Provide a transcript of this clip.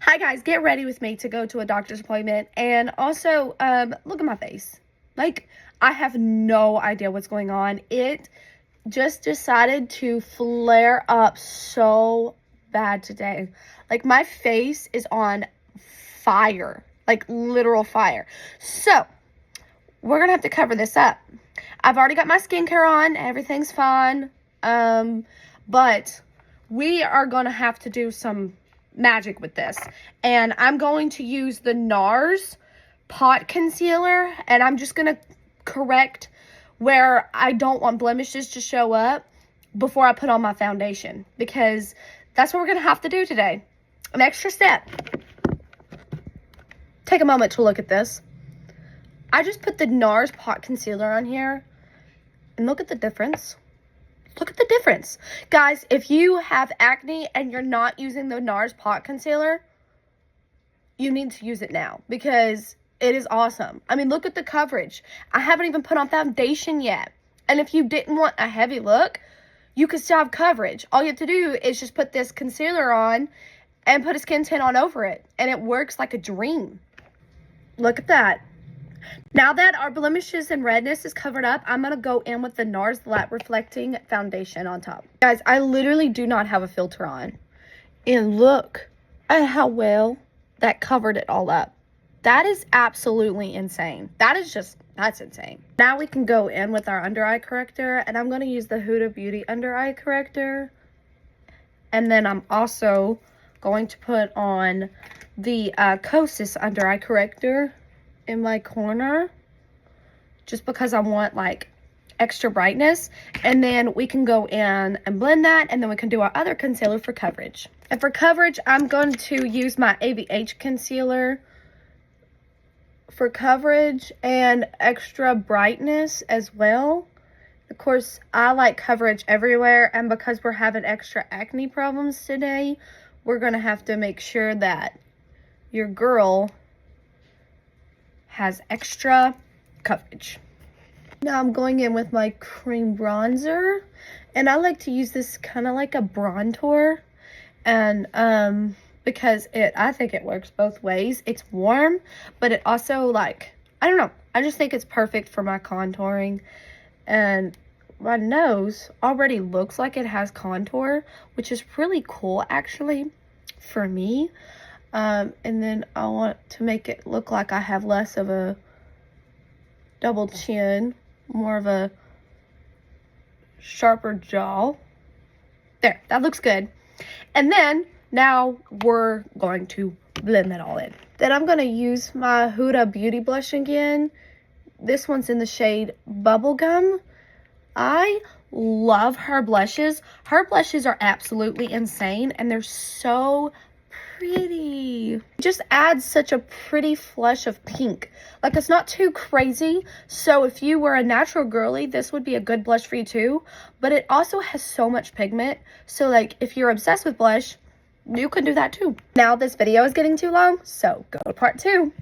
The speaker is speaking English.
Hi guys, get ready with me to go to a doctor's appointment. And also, look at my face. Like, I have no idea what's going on. It just decided to flare up so bad today. Like, my face is on fire. Like, literal fire. So, we're gonna have to cover this up. I've already got my skincare on. Everything's fine. But we are gonna have to do some magic with this, and I'm going to use the NARS pot concealer, and I'm just gonna correct where I don't want blemishes to show up before I put on my foundation, because that's what we're gonna have to do today. An extra step. Take a moment to look at this. I just put the NARS pot concealer on here, and look at the difference. Look at the difference. Guys, if you have acne and you're not using the NARS pot concealer, you need to use it now because it is awesome. I mean, look at the coverage. I haven't even put on foundation yet. And if you didn't want a heavy look, you could still have coverage. All you have to do is just put this concealer on and put a skin tint on over it. And it works like a dream. Look at that. Now that our blemishes and redness is covered up, I'm going to go in with the NARS Light Reflecting Foundation on top. Guys, I literally do not have a filter on. And look at how well that covered it all up. That is absolutely insane. That's insane. Now we can go in with our under eye corrector. And I'm going to use the Huda Beauty under eye corrector. And then I'm also going to put on the Kosas under eye corrector in my corner, just because I want like extra brightness. And then we can go in and blend that, and then we can do our other concealer for coverage. And for coverage, I'm going to use my AVH concealer for coverage and extra brightness as well. Of course, I like coverage everywhere, and because we're having extra acne problems today, we're gonna have to make sure that your girl has extra coverage. Now I'm going in with my cream bronzer, and I like to use this kind of like a bronzer, and because I think it works both ways. It's warm, but it also, like, I don't know, I just think it's perfect for my contouring. And my nose already looks like it has contour, which is really cool actually for me. And then I want to make it look like I have less of a double chin, more of a sharper jaw. There, that looks good. And then now we're going to blend that all in. Then I'm going to use my Huda Beauty blush again. This one's in the shade Bubblegum. I love her blushes. Her blushes are absolutely insane, and they're so pretty. It just adds such a pretty flush of pink. Like, it's not too crazy, so if you were a natural girly, this would be a good blush for you too. But it also has so much pigment, so like if you're obsessed with blush, you can do that too. Now this video is getting too long, so go to part 2.